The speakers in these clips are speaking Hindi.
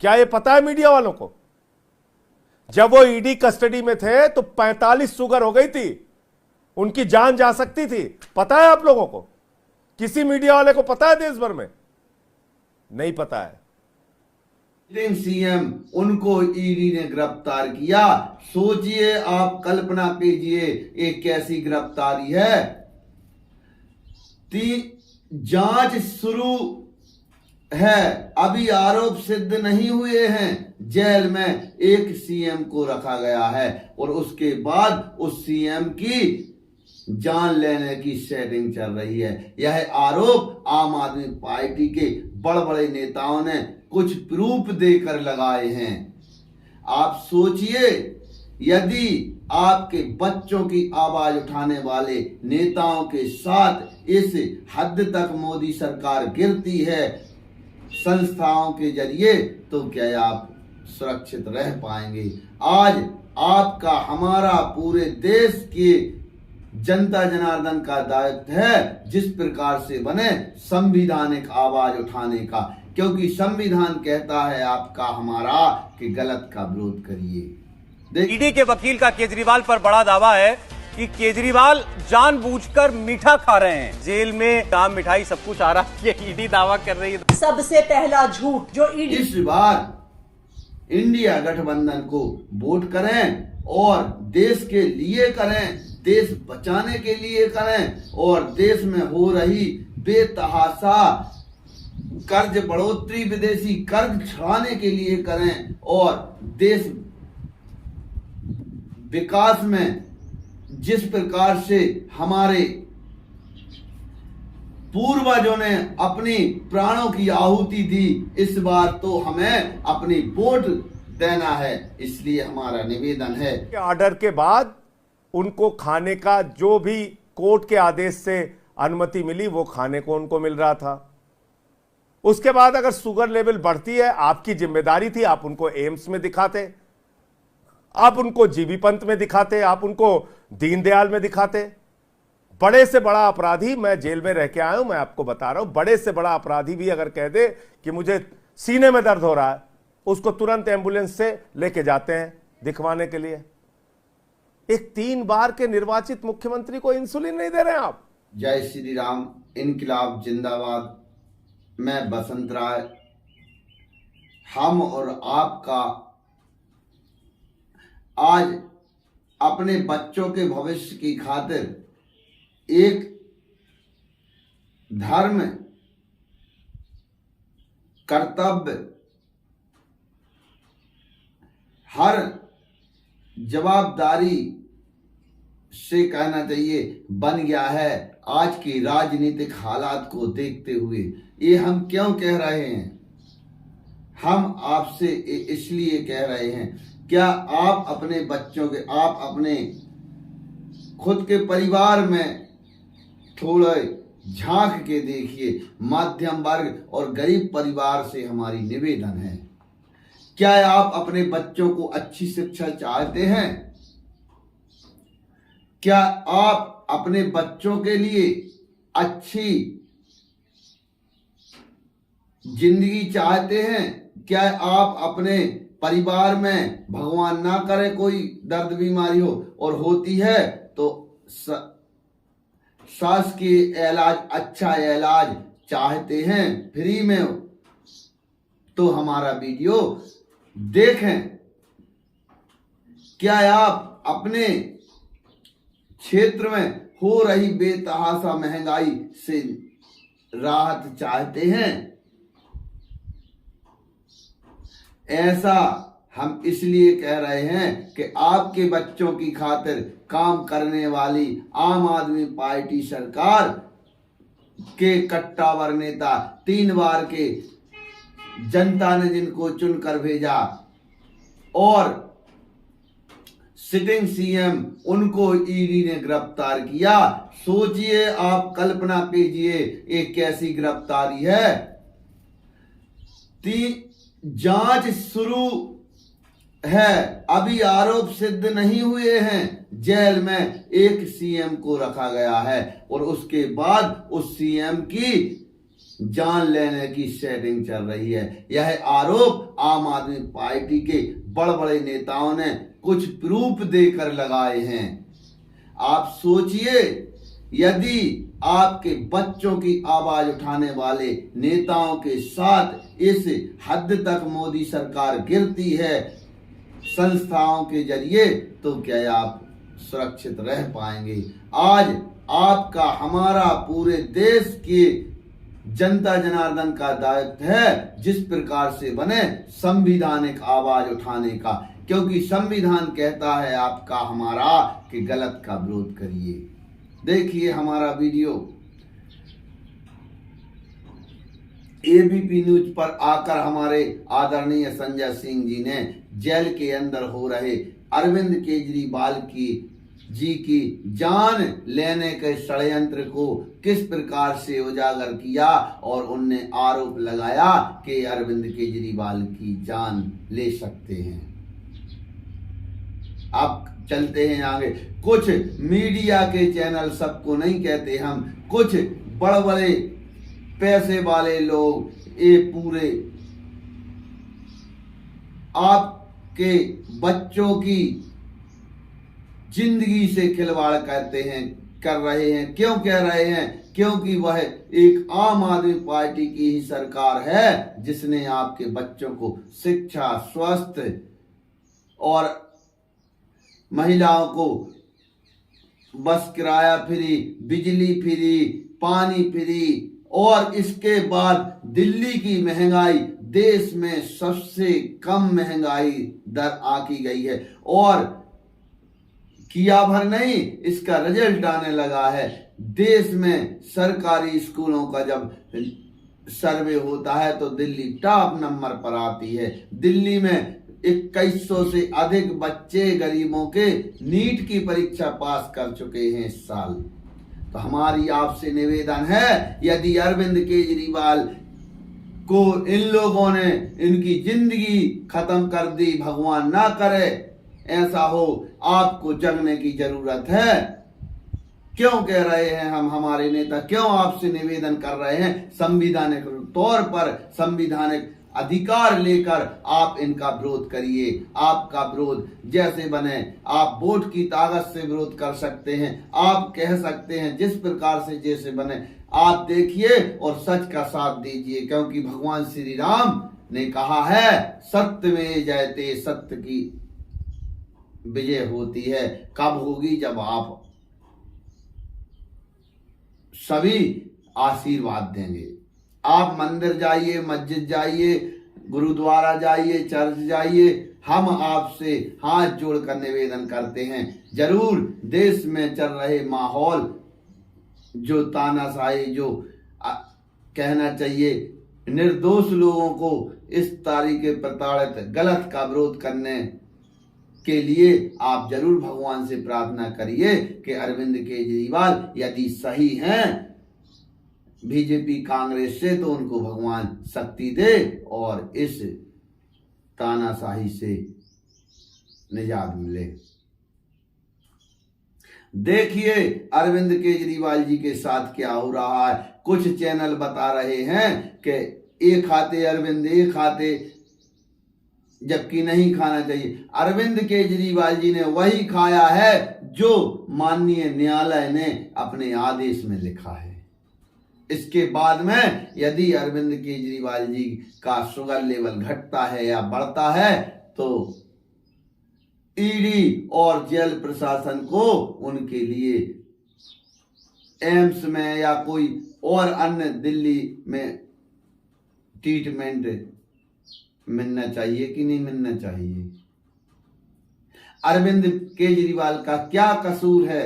क्या ये पता है मीडिया वालों को? जब वो ईडी कस्टडी में थे तो 45 शुगर हो गई थी, उनकी जान जा सकती थी। पता है आप लोगों को? किसी मीडिया वाले को पता है देश भर में? नहीं पता है। सीएम उनको ईडी ने गिरफ्तार किया। सोचिए आप, कल्पना कीजिए एक कैसी गिरफ्तारी है। जांच शुरू है, अभी आरोप सिद्ध नहीं हुए हैं। जेल में एक सीएम को रखा गया है और उसके बाद उस सीएम की जान लेने की सेटिंग चल रही है। यह आरोप आम आदमी पार्टी के बड़े बड़े नेताओं ने कुछ प्रूफ देकर लगाए हैं। आप सोचिए, यदि आपके बच्चों की आवाज उठाने वाले नेताओं के साथ इस हद तक मोदी सरकार गिरती है संस्थाओं के जरिए, तो क्या आप सुरक्षित रह पाएंगे? आज आपका, हमारा, पूरे देश के जनता जनार्दन का दायित्व है जिस प्रकार से बने संविधानिक आवाज उठाने का, क्योंकि संविधान कहता है आपका, हमारा, कि गलत का विरोध करिए। ईडी के वकील का केजरीवाल पर बड़ा दावा है कि केजरीवाल जानबूझकर मीठा खा रहे हैं। जेल में काम मिठाई सब कुछ आ रहा है, ये ईडी दावा कर रही है। सबसे पहला झूठ जो ईडी। इस बार इंडिया गठबंधन को वोट करें और देश के लिए करें, देश बचाने के लिए करें और देश में हो रही बेतहाशा कर्ज बढ़ोतरी, विदेशी कर्ज छुड़ाने के लिए करें और देश विकास में जिस प्रकार से हमारे पूर्वजों ने अपनी प्राणों की आहुति दी, इस बार तो हमें अपनी वोट देना है। इसलिए हमारा निवेदन है, ऑर्डर के बाद उनको खाने का जो भी कोर्ट के आदेश से अनुमति मिली वो खाने को उनको मिल रहा था। उसके बाद अगर शुगर लेवल बढ़ती है, आपकी जिम्मेदारी थी, आप उनको एम्स में दिखाते, आप उनको जीबी पंत में दिखाते, आप उनको दीनदयाल में दिखाते। बड़े से बड़ा अपराधी, मैं जेल में रह के आया हूं, मैं आपको बता रहा हूं, बड़े से बड़ा अपराधी भी अगर कह दे कि मुझे सीने में दर्द हो रहा है, उसको तुरंत एम्बुलेंस से लेके जाते हैं दिखवाने के लिए। एक 3 बार के निर्वाचित मुख्यमंत्री को इंसुलिन नहीं दे रहे हैं आप। जय श्री राम, इनकलाब जिंदाबाद। मैं बसंत राय, हम और आपका आज अपने बच्चों के भविष्य की खातिर एक धर्म, कर्तव्य, हर जवाबदारी से कहना चाहिए बन गया है। आज की राजनीतिक हालात को देखते हुए ये हम क्यों कह रहे हैं? हम आपसे इसलिए कह रहे हैं, क्या आप अपने बच्चों के, आप अपने खुद के परिवार में थोड़े झांक के देखिए। मध्यम वर्ग और गरीब परिवार से हमारी निवेदन है, क्या आप अपने बच्चों को अच्छी शिक्षा चाहते हैं? क्या आप अपने बच्चों के लिए अच्छी जिंदगी चाहते हैं? क्या आप अपने परिवार में, भगवान ना करे कोई दर्द बीमारी हो और होती है तो शासकीय इलाज, अच्छा इलाज चाहते हैं फ्री में, तो हमारा वीडियो देखें। क्या आप अपने क्षेत्र में हो रही बेतहाशा महंगाई से राहत चाहते हैं? ऐसा हम इसलिए कह रहे हैं कि आपके बच्चों की खातिर काम करने वाली आम आदमी पार्टी सरकार के कट्टावर नेता, 3 बार के जनता ने जिनको चुनकर भेजा और सिटिंग सीएम उनको ईडी ने गिरफ्तार किया। सोचिए आप, कल्पना कीजिए एक कैसी गिरफ्तारी है। जांच शुरू है, अभी आरोप सिद्ध नहीं हुए हैं। जेल में एक सीएम को रखा गया है और उसके बाद उस सीएम की जान लेने की सेटिंग चल रही है। यह आरोप आम आदमी पार्टी के बड़े बड़े नेताओं ने कुछ प्रूफ देकर लगाए हैं। आप सोचिए, यदि आपके बच्चों की आवाज उठाने वाले नेताओं के साथ इस हद तक मोदी सरकार गिरती है संस्थाओं के जरिए, तो क्या आप सुरक्षित रह पाएंगे? आज आपका, हमारा, पूरे देश के जनता जनार्दन का दायित्व है जिस प्रकार से बने संवैधानिक आवाज उठाने का, क्योंकि संविधान कहता है आपका, हमारा, कि गलत का विरोध करिए। देखिए हमारा वीडियो। एबीपी न्यूज पर आकर हमारे आदरणीय संजय सिंह जी ने जेल के अंदर हो रहे अरविंद केजरीवाल की जान लेने के षड्यंत्र को किस प्रकार से उजागर किया, और उनने आरोप लगाया कि अरविंद केजरीवाल की जान ले सकते हैं। अब चलते हैं आगे। कुछ मीडिया के चैनल, सबको नहीं कहते हम, कुछ बड़े बड़े पैसे वाले लोग ये पूरे आपके बच्चों की जिंदगी से खिलवाड़ कर रहे हैं। क्यों कह रहे हैं? क्योंकि वह एक आम आदमी पार्टी की ही सरकार है जिसने आपके बच्चों को शिक्षा, स्वास्थ्य और महिलाओं को बस किराया फ्री, बिजली फ्री, पानी फ्री, और इसके बाद दिल्ली की महंगाई, देश में सबसे कम महंगाई दर आकी गई है, और किया भर नहीं, इसका रिजल्ट आने लगा है। देश में सरकारी स्कूलों का जब सर्वे होता है तो दिल्ली टॉप नंबर पर आती है। दिल्ली में 2100 से अधिक बच्चे गरीबों के नीट की परीक्षा पास कर चुके हैं इस साल। तो हमारी आपसे निवेदन है, यदि अरविंद केजरीवाल को इन लोगों ने इनकी जिंदगी खत्म कर दी, भगवान ना करे ऐसा हो, आपको जगने की जरूरत है। क्यों कह रहे हैं हम, हमारे नेता क्यों आपसे निवेदन कर रहे हैं, संवैधानिक तौर पर, संवैधानिक अधिकार लेकर आप इनका विरोध करिए। आपका विरोध जैसे बने, आप वोट की ताकत से विरोध कर सकते हैं, आप कह सकते हैं, जिस प्रकार से जैसे बने आप देखिए और सच का साथ दीजिए, क्योंकि भगवान श्री राम ने कहा है, सत्य में जयते, सत्य की विजय होती है। कब होगी? जब आप सभी आशीर्वाद देंगे। आप मंदिर जाइए, मस्जिद जाइए, गुरुद्वारा जाइए, चर्च जाइए, हम आपसे हाथ जोड़कर निवेदन करते हैं, जरूर देश में चल रहे माहौल, जो तानाशाही, जो कहना चाहिए निर्दोष लोगों को इस तरीके प्रताड़ित, गलत का विरोध करने के लिए आप जरूर भगवान से प्रार्थना करिए कि अरविंद केजरीवाल यदि सही हैं बीजेपी कांग्रेस से, तो उनको भगवान शक्ति दे और इस तानाशाही से निजात मिले। देखिए अरविंद केजरीवाल जी के साथ क्या हो रहा है। कुछ चैनल बता रहे हैं कि एक खाते अरविंद, एक खाते, जबकि नहीं खाना चाहिए। अरविंद केजरीवाल जी ने वही खाया है जो माननीय न्यायालय ने अपने आदेश में लिखा है। इसके बाद में यदि अरविंद केजरीवाल जी का शुगर लेवल घटता है या बढ़ता है, तो ईडी और जेल प्रशासन को उनके लिए एम्स में या कोई और अन्य दिल्ली में ट्रीटमेंट मिलना चाहिए कि नहीं मिलना चाहिए। अरविंद केजरीवाल का क्या कसूर है?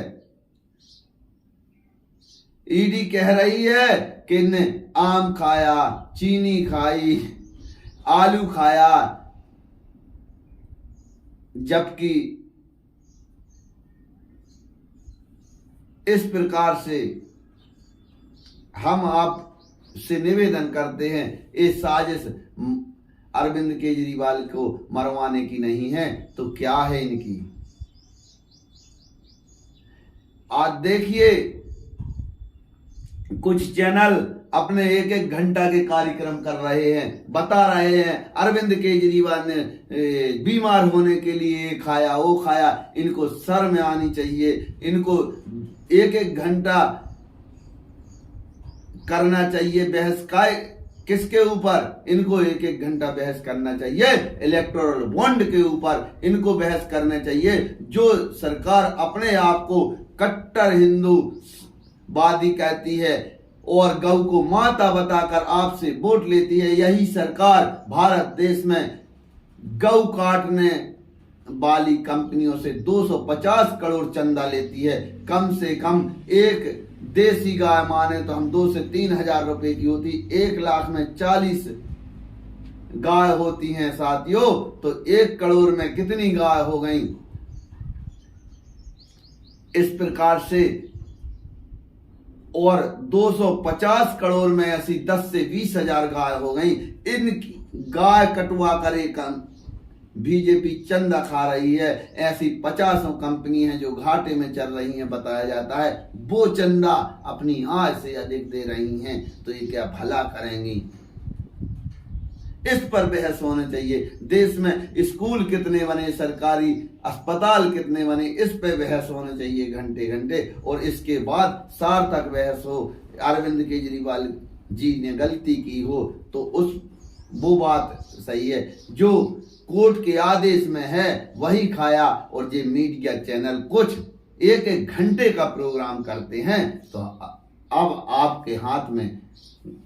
ईडी कह रही है कि इन्हें आम खाया, चीनी खाई, आलू खाया, जबकि इस प्रकार से हम आपसे निवेदन करते हैं, ये साजिश अरविंद केजरीवाल को मरवाने की नहीं है तो क्या है इनकी। आज देखिए कुछ चैनल अपने एक एक घंटा के कार्यक्रम कर रहे हैं, बता रहे हैं अरविंद केजरीवाल ने बीमार होने के लिए खाया, वो खाया। इनको शर्म आनी चाहिए। इनको एक एक घंटा करना चाहिए बहस का। किसके ऊपर? इनको एक एक घंटा बहस करना चाहिए इलेक्टोरल बॉन्ड के ऊपर। इनको बहस करना चाहिए। जो सरकार अपने आप को कट्टर हिंदूवादी कहती है और गौ को माता बताकर आपसे वोट लेती है, यही सरकार भारत देश में गौ काटने वाली कंपनियों से 250 करोड़ चंदा लेती है। कम से कम एक देसी गाय माने तो हम 2 से 3 हजार रुपए की होती, 1 लाख में 40 गाय होती हैं साथियों, तो 1 करोड़ में कितनी गाय हो गई? इस प्रकार से और 250 करोड़ में ऐसी 10 से 20 हजार गाय हो गई। इन गाय कटवा कर एक बीजेपी चंदा खा रही है। ऐसी 50 कंपनी हैं जो घाटे में चल रही हैं, बताया जाता है। वो चंदा अपनी आय से अधिक दे रही हैं, तो ये क्या भला करेंगी? इस पर बहस होनी चाहिए। देश में स्कूल कितने बने, सरकारी अस्पताल कितने बने, इस पे बहस होनी चाहिए घंटे घंटे। और इसके बाद सार्थक बहस हो। अरविंद केजरीवाल जी ने गलती की हो तो वो बात सही है। जो कोर्ट के आदेश में है वही खाया। और ये मीडिया चैनल कुछ एक एक घंटे का प्रोग्राम करते हैं, तो अब आपके हाथ में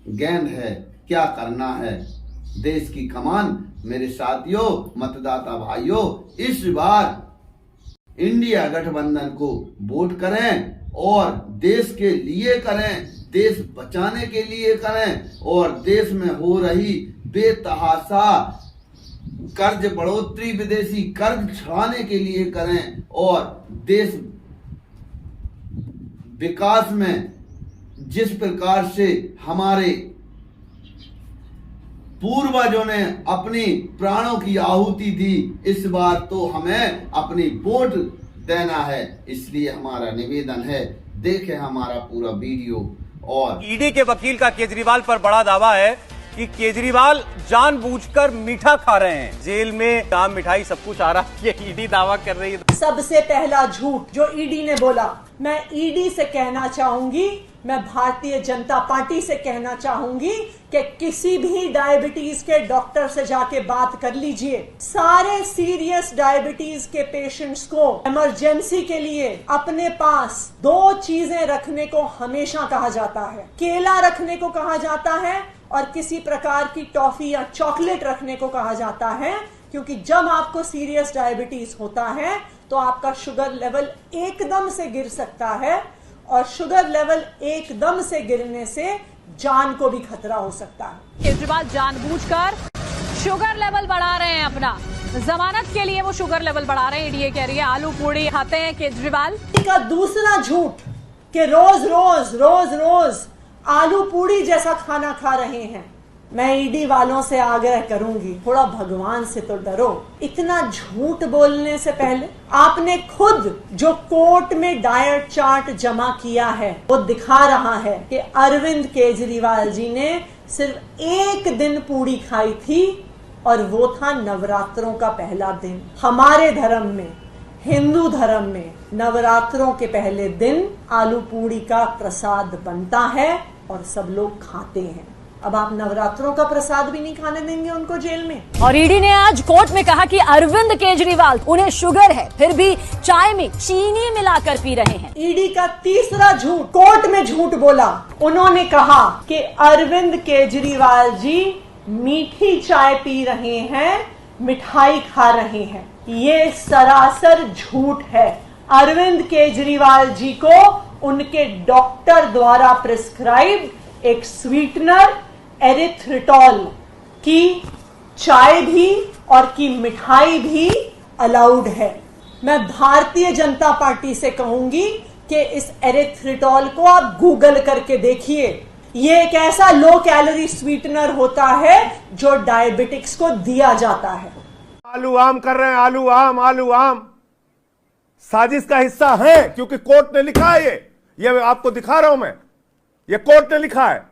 गेंद है, क्या करना है? देश की कमान मेरे साथियों, मतदाता भाइयों, इस बार इंडिया गठबंधन को वोट करें और देश के लिए करें, देश बचाने के लिए करें और देश में हो रही बेतहाशा कर्ज बढ़ोतरी, विदेशी कर्ज छुड़ाने के लिए करें और देश विकास में जिस प्रकार से हमारे पूर्वजों ने अपनी प्राणों की आहुति दी, इस बार तो हमें अपनी वोट देना है। इसलिए हमारा निवेदन है, देखें हमारा पूरा वीडियो। और ईडी के वकील का केजरीवाल पर बड़ा दावा है कि केजरीवाल जानबूझकर मीठा खा रहे हैं। जेल में काम मिठाई सब कुछ आ रहा है, ये ईडी दावा कर रही है। सबसे पहला झूठ जो ईडी ने बोला, मैं ईडी से कहना चाहूंगी, मैं भारतीय जनता पार्टी से कहना चाहूंगी कि किसी भी डायबिटीज के डॉक्टर से जाके बात कर लीजिए। सारे सीरियस डायबिटीज के पेशेंट्स को इमरजेंसी के लिए अपने पास 2 चीजें रखने को हमेशा कहा जाता है। केला रखने को कहा जाता है और किसी प्रकार की टॉफी या चॉकलेट रखने को कहा जाता है, क्योंकि जब आपको सीरियस डायबिटीज होता है तो आपका शुगर लेवल एकदम से गिर सकता है और शुगर लेवल एकदम से गिरने से जान को भी खतरा हो सकता है। केजरीवाल जानबूझकर शुगर लेवल बढ़ा रहे हैं अपना, जमानत के लिए वो शुगर लेवल बढ़ा रहे हैं। ईडी कह रही है आलू पूड़ी खाते हैं केजरीवाल। का दूसरा झूठ कि रोज रोज रोज रोज आलू पूड़ी जैसा खाना खा रहे हैं। मैं ईडी वालों से आग्रह करूंगी, थोड़ा भगवान से तो डरो। इतना झूठ बोलने से पहले आपने खुद जो कोर्ट में डाइट चार्ट जमा किया है वो दिखा रहा है कि अरविंद केजरीवाल जी ने सिर्फ 1 दिन पूड़ी खाई थी और वो था नवरात्रों का पहला दिन। हमारे धर्म में, हिंदू धर्म में, नवरात्रों के पहले दिन आलू पूड़ी का प्रसाद बनता है और सब लोग खाते हैं। अब आप नवरात्रों का प्रसाद भी नहीं खाने देंगे उनको जेल में। और ईडी ने आज कोर्ट में कहा कि अरविंद केजरीवाल, उन्हें शुगर है फिर भी चाय में चीनी मिलाकर पी रहे हैं। ईडी का तीसरा झूठ, कोर्ट में झूठ बोला। उन्होंने कहा कि अरविंद केजरीवाल जी मीठी चाय पी रहे हैं, मिठाई खा रहे हैं। ये सरासर झूठ है। अरविंद केजरीवाल जी को उनके डॉक्टर द्वारा प्रिस्क्राइब्ड एक स्वीटनर एरिथ्रिटॉल की चाय भी और की मिठाई भी अलाउड है। मैं भारतीय जनता पार्टी से कहूंगी कि इस एरिथ्रिटॉल को आप गूगल करके देखिए। ये एक ऐसा लो कैलोरी स्वीटनर होता है जो डायबिटिक्स को दिया जाता है। आलू आम कर रहे हैं, आलू आम, आलू आम साजिश का हिस्सा है, क्योंकि कोर्ट ने लिखा है। ये आपको दिखा रहा हूं मैं, ये कोर्ट ने लिखा है।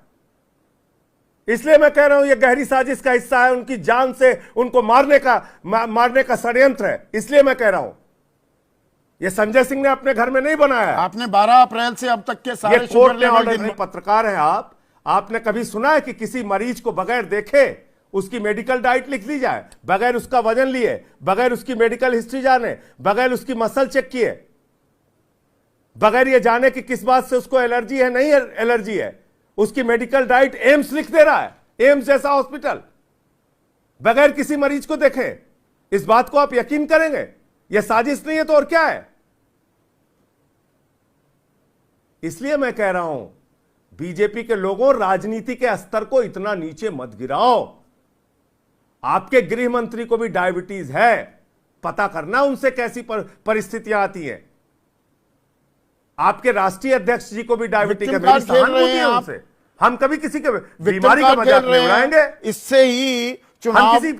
इसलिए मैं कह रहा हूं, यह गहरी साजिश का हिस्सा है, उनकी जान से उनको मारने का षड्यंत्र है। इसलिए मैं कह रहा हूं, यह संजय सिंह ने अपने घर में नहीं बनाया है। आपने 12 अप्रैल से अब तक के सारे ये शुगर कोर्ट ने लेवल ऑर्डर, गिनवा- पत्रकार हैं आप, आपने कभी सुना है कि किसी मरीज को बगैर देखे उसकी मेडिकल डाइट लिख दी जाए, बगैर उसका वजन लिए, बगैर उसकी मेडिकल हिस्ट्री जाने, बगैर उसकी मसल चेक किए, बगैर ये जाने कि किस बात से उसको एलर्जी है, नहीं एलर्जी है, उसकी मेडिकल डाइट एम्स लिख दे रहा है, एम्स जैसा हॉस्पिटल, बगैर किसी मरीज को देखे। इस बात को आप यकीन करेंगे? यह साजिश नहीं है तो और क्या है? इसलिए मैं कह रहा हूं, बीजेपी के लोगों, राजनीति के स्तर को इतना नीचे मत गिराओ। आपके गृह मंत्री को भी डायबिटीज है, पता करना उनसे कैसी परिस्थितियां आती हैं। आपके राष्ट्रीय अध्यक्ष जी को भी डायबिटीज है, विक्टिम मेरी कार्ड खेल रहे सहानुभूति है हैं उनसे। हम कभी किसी के विक्टिम बीमारी का कार्ड मजाक खेल नहीं रहे हैं। उड़ाएंगे। इससे ही हम चुनाव किसी